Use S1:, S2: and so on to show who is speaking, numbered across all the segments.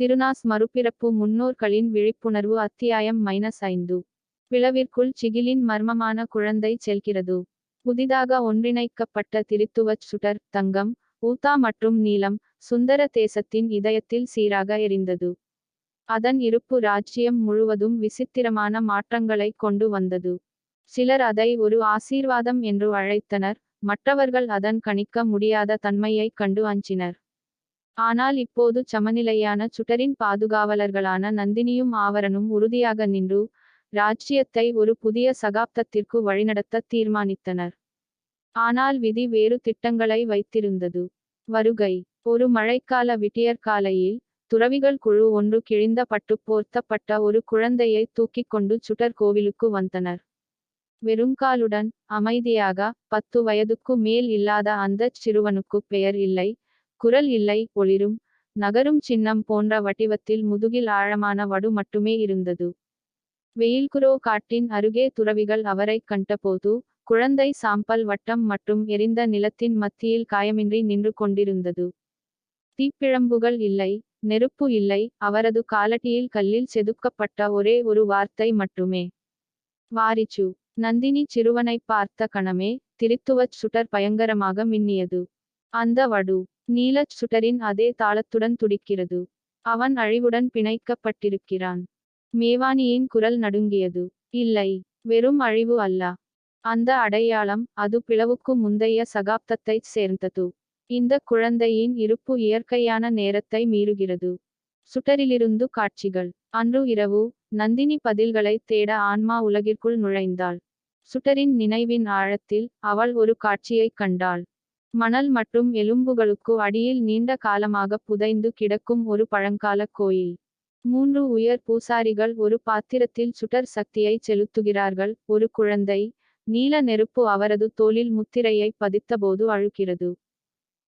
S1: திருநாஸ் மறுபிறப்பு முன்னோர்களின் விழிப்புணர்வு அத்தியாயம் -5. பிளவிற்குள் சிகிலின் மர்மமான குழந்தை செல்கிறது. புதிதாக ஒன்றிணைக்கப்பட்ட திரித்துவச் சுடர் தங்கம், ஊதா மற்றும் நீலம் சுந்தர தேசத்தின் இதயத்தில் சீராக எரிந்தது. அதன் இருப்பு ராஜ்யம் முழுவதும் விசித்திரமான மாற்றங்களை கொண்டு வந்தது. சிலர் அதை ஒரு ஆசீர்வாதம் என்று அழைத்தனர், மற்றவர்கள் அதன் கணிக்க முடியாத தன்மையை கண்டு அஞ்சினர். ஆனால் இப்போது சமநிலையான சுடரின் பாதுகாவலர்களான நந்தினியும் ஆவரனும் உறுதியாக நின்று ராஜ்யத்தை ஒரு புதிய சகாப்தத்திற்கு வழிநடத்த தீர்மானித்தனர். ஆனால் விதி வேறு திட்டங்களை வைத்திருந்தது. வருகை. ஒரு மழைக்கால விடியற்காலையில் துறவிகள் குழு ஒன்று கிழிந்த பட்டு போர்த்தப்பட்ட ஒரு குழந்தையை தூக்கிக் கொண்டு சுடர் கோவிலுக்கு வந்தனர். வெறுங்காலுடன் அமைதியாக 10 வயதுக்கு மேல் இல்லாத அந்தச் சிறுவனுக்கு பெயர் இல்லை, குரல் இல்லை, ஒளிரும் நகரும் சின்னம் போன்ற வடிவத்தில் முதுகில் ஆழமான வடு மட்டுமே இருந்தது. வெயில்குரோ காட்டின் அருகே துறவிகள் அவரை கண்டபோது குழந்தை சாம்பல் வட்டம் மற்றும் எரிந்த நிலத்தின் மத்தியில் காயமின்றி நின்று கொண்டிருந்தது. தீப்பிழம்புகள் இல்லை, நெருப்பு இல்லை, அவரது காலடியில் கல்லில் செதுக்கப்பட்ட ஒரே ஒரு வார்த்தை மட்டுமே. வாரிச்சு. நந்தினி சிறுவனை பார்த்த கணமே திரித்துவச் சுடர் பயங்கரமாக மின்னியது. அந்த வடு நீலச் சுடரின் அதே தாளத்துடன் துடிக்கிறது. அவன் அழிவுடன் பிணைக்கப்பட்டிருக்கிறான். மேவானியின் குரல் நடுங்கியது. இல்லை, வெறும் அழிவு அல்ல. அந்த அடையாளம், அது பிளவுக்கு முந்தைய சகாப்தத்தைச் சேர்ந்தது. இந்த குழந்தையின் இருப்பு இயற்கையான நேரத்தை மீறுகிறது. சுடரிலிருந்து காட்சிகள். அன்று இரவு நந்தினி பதில்களை தேட ஆன்மா உலகிற்குள் நுழைந்தாள். சுடரின் நினைவின் ஆழத்தில் அவள் ஒரு காட்சியைக் கண்டாள். மணல் மற்றும் எலும்புகளுக்கு அடியில் நீண்ட காலமாக புதைந்து கிடக்கும் ஒரு பழங்கால கோயில். 3 உயர் பூசாரிகள் ஒரு பாத்திரத்தில் சுடர் சக்தியை செலுத்துகிறார்கள். ஒரு குழந்தை, நீல நெருப்பு அவரது தோலில் முத்திரையை பதித்தபோது அழுகிறது.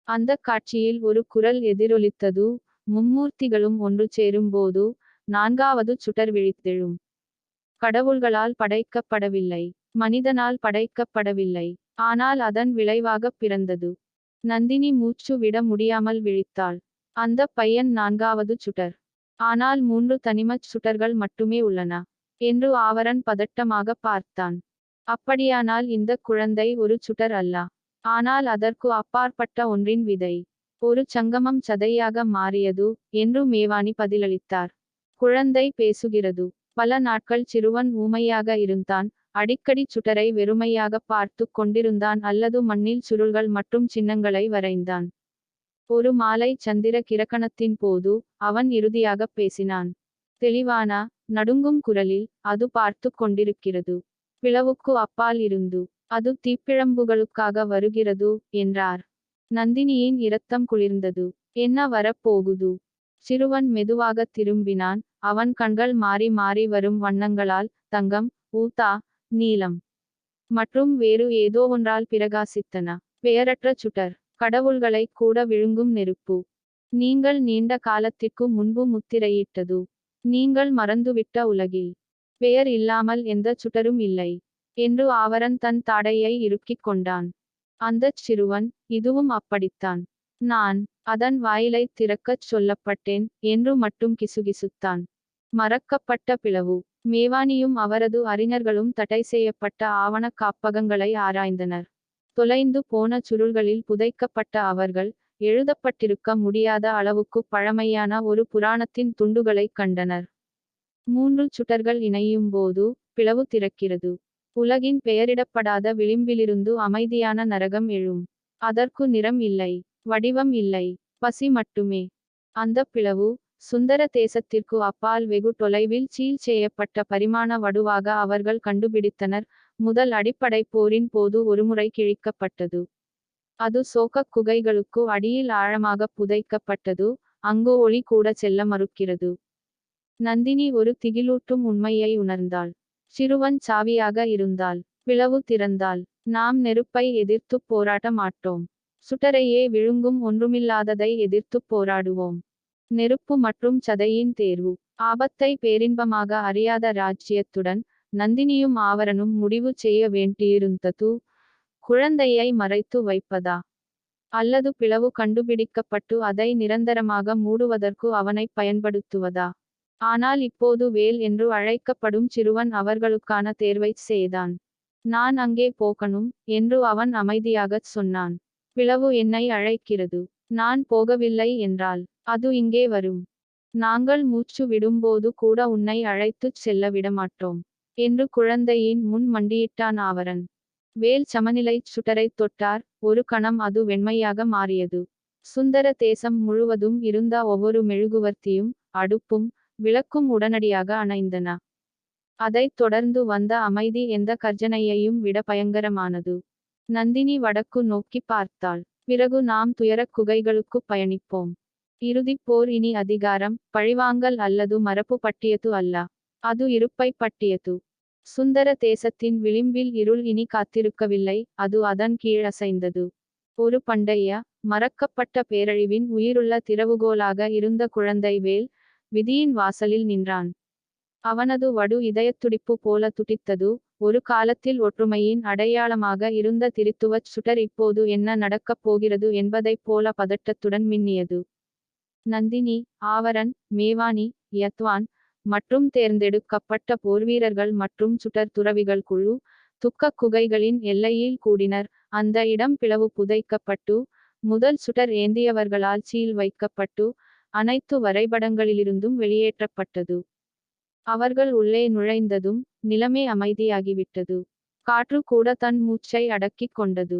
S1: அந்த காட்சியில் ஒரு குரல் எதிரொலித்தது, மும்மூர்த்திகளும் ஒன்று சேரும்போது 4வது சுடர் விழித்தெழும். கடவுள்களால் படைக்கப்படவில்லை, மனிதனால் படைக்கப்படவில்லை, ஆனால் அதன் விளைவாகப் பிறந்தது. நந்தினி மூச்சு விட முடியாமல் விழித்தாள். அந்த பையன் 4வது சுடர். ஆனால் 3 தனிமச் சுடர்கள் மட்டுமே உள்ளன என்று ஆவரன் பதட்டமாக பார்த்தான். அப்படியானால் இந்த குழந்தை ஒரு சுடர் அல்ல, ஆனால் அதற்கு அப்பாற்பட்ட ஒன்றின் விதை. ஒரு சங்கமம் சதையாக மாறியது என்று மேவானி பதிலளித்தார். குழந்தை பேசுகிறது. பல நாட்கள் சிறுவன் ஊமையாக இருந்தான், அடிக்கடி சுடரை வெறுமையாக பார்த்து கொண்டிருந்தான் அல்லது மண்ணில் சுருள்கள் மற்றும் சின்னங்களை வரைந்தான். ஒரு மாலை சந்திர கிரகணத்தின் போது அவன் இறுதியாக பேசினான். தெளிவான, நடுங்கும் குரலில், அது பார்த்து கொண்டிருக்கிறது. பிளவுக்கு அப்பால் இருந்து. அது தீப்பிழம்புகளுக்காக வருகிறது என்றார். நந்தினியின் இரத்தம் குளிர்ந்தது. என்ன வரப்போகுது? சிறுவன் மெதுவாக திரும்பினான். அவன் கண்கள் மாறி மாறி வரும் வண்ணங்களால், தங்கம், ஊதா, நீலம் மற்றும் வேறு ஏதோ ஒன்றால் பிரகாசித்தன. பெயரற்ற சுடர். கடவுள்களை கூட விழுங்கும் நெருப்பு. நீங்கள் நீண்ட காலத்திற்கு முன்பு முத்திரையிட்டது. நீங்கள் மறந்துவிட்ட உலகில் பெயர் இல்லாமல் எந்த சுடரும் இல்லை என்று ஆவரன் தன் தாடையை இறுக்கிக் கொண்டான். அந்தச் சிறுவன், இதுவும் அப்படித்தான். நான் அதன் வாயிலை திறக்கச் சொல்லப்பட்டேன் என்று மட்டும் கிசுகிசுத்தான். மறக்கப்பட்ட பிளவு. மேவானியும் அவரது அறிஞர்களும் தடை செய்யப்பட்ட ஆவண காப்பகங்களை ஆராய்ந்தனர். தொலைந்து போன சுருள்களில் புதைக்கப்பட்ட அவர்கள், எழுதப்பட்டிருக்க முடியாத அளவுக்கு பழமையான ஒரு புராணத்தின் துண்டுகளைக் கண்டனர். 3 சுடர்கள் இணையும் போது பிளவு திறக்கிறது. உலகின் பெயரிடப்படாத விளிம்பிலிருந்து அமைதியான நரகம் எழும். அதற்கு நிறம் இல்லை, வடிவம் இல்லை, பசி மட்டுமே. அந்த பிளவு சுந்தர தேசத்திற்கு அப்பால் வெகு தொலைவில் சீல் செய்யப்பட்ட பரிமாண வடுவாக அவர்கள் கண்டுபிடித்தனர். முதல் அடிப்படை போரின் போது ஒருமுறை கிழிக்கப்பட்டது. அது சோகக் குகைகளுக்கு அடியில் ஆழமாக புதைக்கப்பட்டது, அங்கு ஒளி கூட செல்ல மறுக்கிறது. நந்தினி ஒரு திகிலூட்டும் உண்மையை உணர்ந்தாள். சிறுவன் சாவியாக இருந்தால், பிளவு திறந்தால், நாம் நெருப்பை எதிர்த்துப் போராட மாட்டோம். சுடரையே விழுங்கும் ஒன்றுமில்லாததை எதிர்த்துப் போராடுவோம். நெருப்பு மற்றும் சதையின் தேர்வு. ஆபத்தை பேரின்பமாக அறியாத ராஜ்யத்துடன் நந்தினியும் ஆவரனும் முடிவு செய்ய வேண்டியிருந்தது. குழந்தையை மறைத்து வைப்பதா அல்லது பிளவு கண்டுபிடிக்கப்பட்டு அதை நிரந்தரமாக மூடுவதற்கு அவனைப் பயன்படுத்துவதா? ஆனால் இப்போது வேல் என்று அழைக்கப்படும் சிறுவன் அவர்களுக்கான தேர்வைச் செய்தான். நான் அங்கே போகணும் என்று அவன் அமைதியாகச் சொன்னான். பிளவு என்னை அழைக்கிறது. நான் போகவில்லை என்றால் அது இங்கே வரும். நாங்கள் மூச்சு விடும்போது கூட உன்னை அழைத்துச் செல்ல விடமாட்டோம் என்று குழந்தையின் முன் மண்டியிட்டான் ஆவரன். வேல் சமநிலைச் சுடரைத் தொட்டார். ஒரு கணம் அது வெண்மையாக மாறியது. சுந்தர தேசம் முழுவதும் இருந்த ஒவ்வொரு மெழுகுவர்த்தியும் அடுப்பும் விளக்கும் உடனடியாக அணைந்தன. அதைத் தொடர்ந்து வந்த அமைதி எந்த கர்ஜனையையும் விட பயங்கரமானது. நந்தினி வடக்கு நோக்கி பார்த்தாள். பிறகு நாம் துயரக் குகைகளுக்குப் பயணிப்போம். இறுதிப் போர் இனி அதிகாரம், பழிவாங்கல் அல்லது மரபு பற்றியது அல்ல. அது இருப்பை பற்றியது. சுந்தர தேசத்தின் விளிம்பில் இருள் இனி காத்திருக்கவில்லை, அது அதன் கீழ் அசைந்தது. ஒரு பண்டைய, மறக்கப்பட்ட பேரழிவின் உயிருள்ள திறவுகோலாக இருந்த குழந்தை வேல், விதியின் வாசலில் நின்றான். அவனது வடு இதயத்துடிப்பு போல துடித்தது. ஒரு காலத்தில் ஒற்றுமையின் அடையாளமாக இருந்த திரித்துவச் சுடர் இப்போது என்ன நடக்கப் போகிறது என்பதைப் போல பதட்டத்துடன் மின்னியது. நந்தினி, ஆவரன், மேவானி, யத்வான் மற்றும் தேர்ந்தெடுக்கப்பட்ட போர்வீரர்கள் மற்றும் சுடர் துறவிகள் குழு துக்கக் குகைகளின் எல்லையில் கூடினர். அந்த இடம் பிளவு புதைக்கப்பட்டு, முதல் சுடர் ஏந்தியவர்களால் சீல் வைக்கப்பட்டு, அனைத்து வரைபடங்களிலிருந்தும் வெளியேற்றப்பட்டது. அவர்கள் உள்ளே நுழைந்ததும் நிலமே அமைதியாகிவிட்டது. காற்று கூட தன் மூச்சை அடக்கிக் கொண்டது.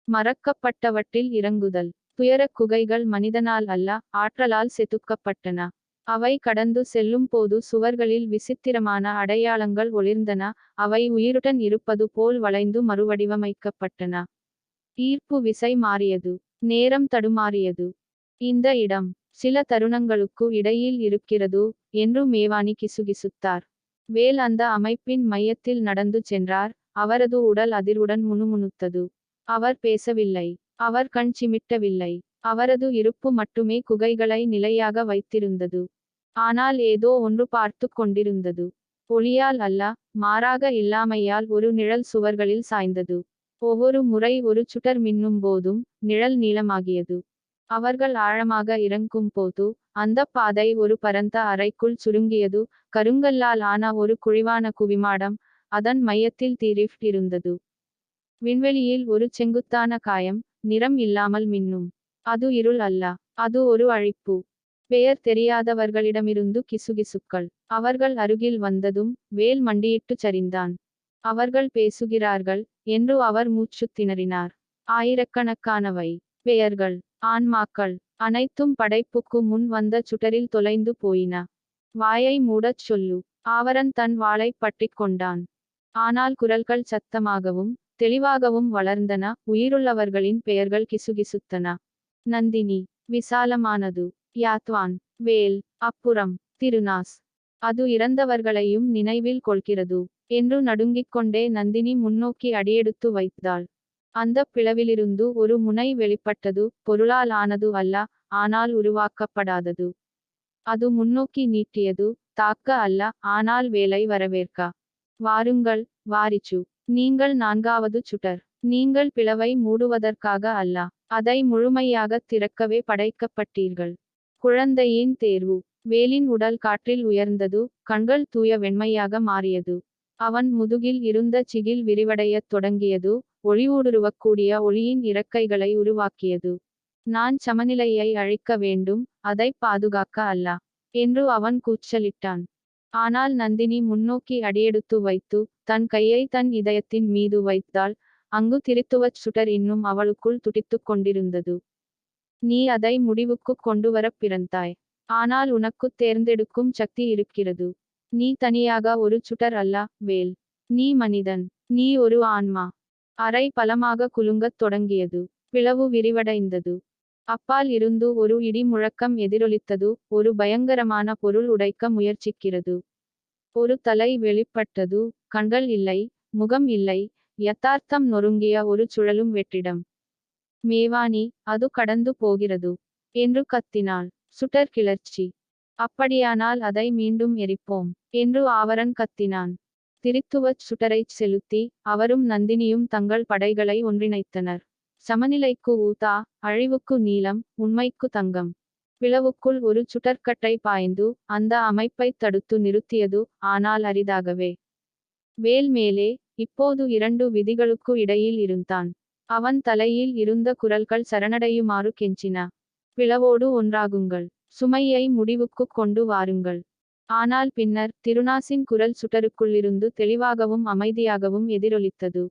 S1: மறக்கப்பட்டவற்றில் இறங்குதல். துயரக் குகைகள் மனிதனால் அல்ல, ஆற்றலால் செதுக்கப்பட்டன. அவை கடந்து செல்லும் போது சுவர்களில் விசித்திரமான அடையாளங்கள் ஒளிர்ந்தன. அவை உயிருடன் இருப்பது போல் வளைந்து மறுவடிவமைக்கப்பட்டன. ஈர்ப்பு விசை மாறியது. நேரம் தடுமாறியது. இந்த இடம் சில தருணங்களுக்கு இடையில் இருக்கிறது என்று மேவானி கிசுகிசுத்தார். வேல் அந்த அமைப்பின் மையத்தில் நடந்து சென்றார். அவரது உடல் அதிர்வுடன் முணுமுணுத்தது. அவர் பேசவில்லை. அவர் கண் சிமிட்டவில்லை. அவரது இருப்பு மட்டுமே குகைகளை நிலையாக வைத்திருந்தது. ஆனால் ஏதோ ஒன்று பார்த்து கொண்டிருந்தது. ஒளியால் அல்ல, மாறாக இல்லாமையால் ஒரு நிழல் சுவர்களில் சாய்ந்தது. ஒவ்வொரு முறை ஒரு சுடர் மின்னும் போதும் நிழல் நீளமாகியது. அவர்கள் ஆழமாக இறங்கும் போது அந்தப் பாதை ஒரு பரந்த அறைக்குள் சுருங்கியது. கருங்கல்லால் ஆன ஒரு குழிவான குவிமாடம். அதன் மையத்தில் தீரிஃப்ட் இருந்தது. விண்வெளியில் ஒரு செங்குத்தான காயம், நிறம் இல்லாமல் மின்னும். அது இருள் அல்ல, அது ஒரு அழிப்பு. பெயர் தெரியாதவர்களிடமிருந்து கிசுகிசுக்கள். அவர்கள் அருகில் வந்ததும் வேல் மண்டியிட்டு சரிந்தான். அவர்கள் பேசுகிறார்கள் என்று அவர் மூச்சுத் திணறினார். ஆயிரக்கணக்கானவை. பெயர்கள், ஆன்மாக்கள், அனைத்தும் படைப்புக்கு முன் வந்த சுடரில் தொலைந்து போயின. வாயை மூடச் சொல்லு. ஆவரன் தன் வாளைப் பற்றிக் கொண்டான். ஆனால் குரல்கள் சத்தமாகவும் தெளிவாகவும் வளர்ந்தன. உயிருள்ளவர்களின் பெயர்கள் கிசுகிசுத்தன. நந்தினி. விசாலமானது. யாத்வான். வேல். அப்புறம் திருநாஸ். அது இறந்தவர்களையும் நினைவில் கொள்கிறது என்று நடுங்கிக் கொண்டே நந்தினி முன்னோக்கி அடியெடுத்து வைத்தாள். அந்தப் பிளவிலிருந்து ஒரு முனை வெளிப்பட்டது. பொருளால் ஆனது அல்ல, ஆனால் உருவாக்கப்படாதது. அது முன்னோக்கி நீட்டியது. தாக்க அல்ல, ஆனால் வேலை வரவேற்க. வாருங்கள், வாரிச்சு. நீங்கள் நான்காவது சுடர். நீங்கள் பிளவை மூடுவதற்காக அல்ல, அதை முழுமையாகத் திறக்கவே படைக்கப்பட்டீர்கள். குழந்தையின் தேர்வு. வேலின் உடல் காற்றில் உயர்ந்தது. கண்கள் தூய வெண்மையாக மாறியது. அவன் முதுகில் இருந்த சிகில் விரிவடையத் தொடங்கியது. ஒளியூடுருவக்கூடிய ஒளியின் இறக்கைகளை உருவாக்கியது. நான் சமநிலையை அழிக்க வேண்டும், அதைப் பாதுகாக்க அல்ல என்று அவன் கூச்சலிட்டான். ஆனால் நந்தினி முன்னோக்கி அடியெடுத்து வைத்து தன் கையை தன் இதயத்தின் மீது வைத்தாள். அங்கு திரித்துவச் சுடர் இன்னும் அவளுக்குள் துடித்துக் கொண்டிருந்தது. நீ அதை முடிவுக்குக் கொண்டுவரப் பிறந்தாய். ஆனால் உனக்குத் தேர்ந்தெடுக்கும் சக்தி இருக்கிறது. நீ தனியாக ஒரு சுடர் அல்ல, வேல். நீ மனிதன். நீ ஒரு ஆன்மா. அறை பலமாக குலுங்கத் தொடங்கியது. பிளவு விரிவடைந்தது. அப்பால் இருந்து ஒரு இடி முழக்கம் எதிரொலித்தது. ஒரு பயங்கரமான பொருள் உடைக்க முயற்சிக்கிறது. ஒரு தலை வெளிப்பட்டது. கண்கள் இல்லை, முகம் இல்லை, யதார்த்தம் நொறுங்கிய ஒரு சுழலும் வெற்றிடம். மேவானி, அது கடந்து போகிறது என்று கத்தினாள். சுடர் கிளர்ச்சி. அப்படியானால் அதை மீண்டும் எரிப்போம் என்று ஆவரன் கத்தினான். திரித்துவச் சுடரைச் செலுத்தி அவரும் நந்தினியும் தங்கள் படைகளை ஒன்றிணைத்தனர். சமநிலைக்கு ஊதா, அழிவுக்கு நீலம், உண்மைக்கு தங்கம். பிளவுக்குள் ஒரு சுடர்க்கட்டை பாய்ந்து அந்த அமைப்பைத் தடுத்து நிறுத்தியது, ஆனால் அரிதாகவே. வேல் மேலே, இப்போது இரண்டு விதிகளுக்கு இடையில் இருந்தான். அவன் தலையில் இருந்த குரல்கள் சரணடையுமாறு கெஞ்சின. பிளவோடு ஒன்றாகுங்கள். சுமையை முடிவுக்குக் கொண்டு வாருங்கள். ஆனால் பின்னர் திருநாசின் குரல் சுடருக்குள்ளிருந்து தெளிவாகவும் அமைதியாகவும் எதிரொலித்தது.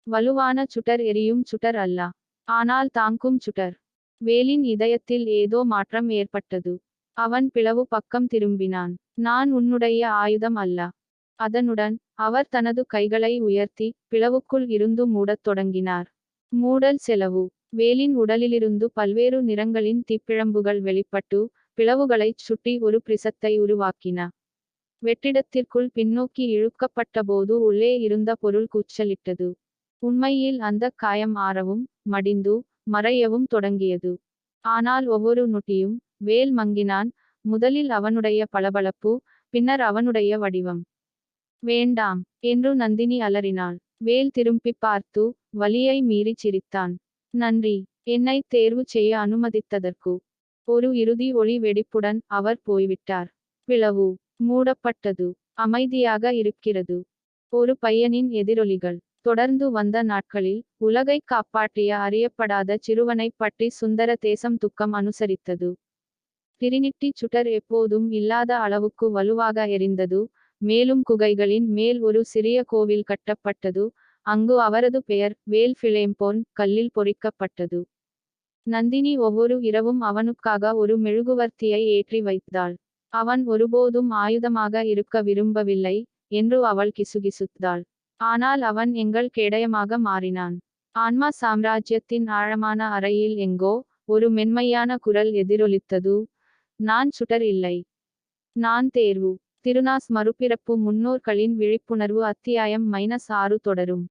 S1: வலுவான சுடர் எரியும் சுடர் அல்ல. ஆனால் தாங்கும் சுடர். வேலின் இதயத்தில் ஏதோ மாற்றம் ஏற்பட்டது. அவன் பிளவு பக்கம் திரும்பினான். நான் உன்னுடைய ஆயுதம் அல்ல. அதனுடன் அவர் தனது கைகளை உயர்த்தி பிளவுக்குள் இருந்து மூடத் தொடங்கினார். மூடல் செலவு. வேலின் உடலிலிருந்து பல்வேறு நிறங்களின் தீப்பிழம்புகள் வெளிப்பட்டு பிளவுகளைச் சுட்டி ஒரு பிரிசத்தை உருவாக்கின. வெற்றிடத்திற்குள் பின்னோக்கி இழுக்கப்பட்டபோது உள்ளே இருந்த பொருள் கூச்சலிட்டது. உண்மையில் அந்தக் காயம் ஆறவும் மடிந்து மறையவும் தொடங்கியது. ஆனால் ஒவ்வொரு நொட்டியும் வேல் மங்கினான். முதலில் அவனுடைய பளபளப்பு, பின்னர் அவனுடைய வடிவம். வேண்டாம் என்று நந்தினி அலறினாள். வேல் திரும்பிப் பார்த்து வலியை மீறிச் சிரித்தான். நன்றி, என்னை தேர்வு செய்ய அனுமதித்ததற்கு. ஒரு இறுதி ஒளி வெடிப்புடன் அவர் போய்விட்டார். பிளவு மூடப்பட்டது. அமைதியாக இருக்கிறது. ஒரு பையனின் எதிரொலிகள். தொடர்ந்து வந்த நாட்களில் உலகைக் காப்பாற்றிய அறியப்படாத சிறுவனைப் பற்றி சுந்தர தேசம் துக்கம் அனுசரித்தது. டிரினிட்டி சுடர் எப்போதும் இல்லாத அளவுக்கு வலுவாக எரிந்தது. மேலும் குகைகளின் மேல் ஒரு சிறிய கோவில் கட்டப்பட்டது. அங்கு அவரது பெயர் வேல் ஃபிலேம்பொன் கல்லில் பொறிக்கப்பட்டது. நந்தினி ஒவ்வொரு இரவும் அவனுக்காக ஒரு மெழுகுவர்த்தியை ஏற்றி வைத்தாள். அவன் ஒருபோதும் ஆயுதமாக இருக்க விரும்பவில்லை என்று அவள் கிசுகிசுத்தாள். ஆனால் அவன் எங்கள் கேடயமாக மாறினான். ஆன்மா சாம்ராஜ்யத்தின் ஆழமான அறையில் எங்கோ ஒரு மென்மையான குரல் எதிரொலித்தது. நான் சுடர் இல்லை. நான் தேர்வு. திருநாஸ் மறுபிறப்பு முன்னோர்களின் விழிப்புணர்வு அத்தியாயம் -6 தொடரும்.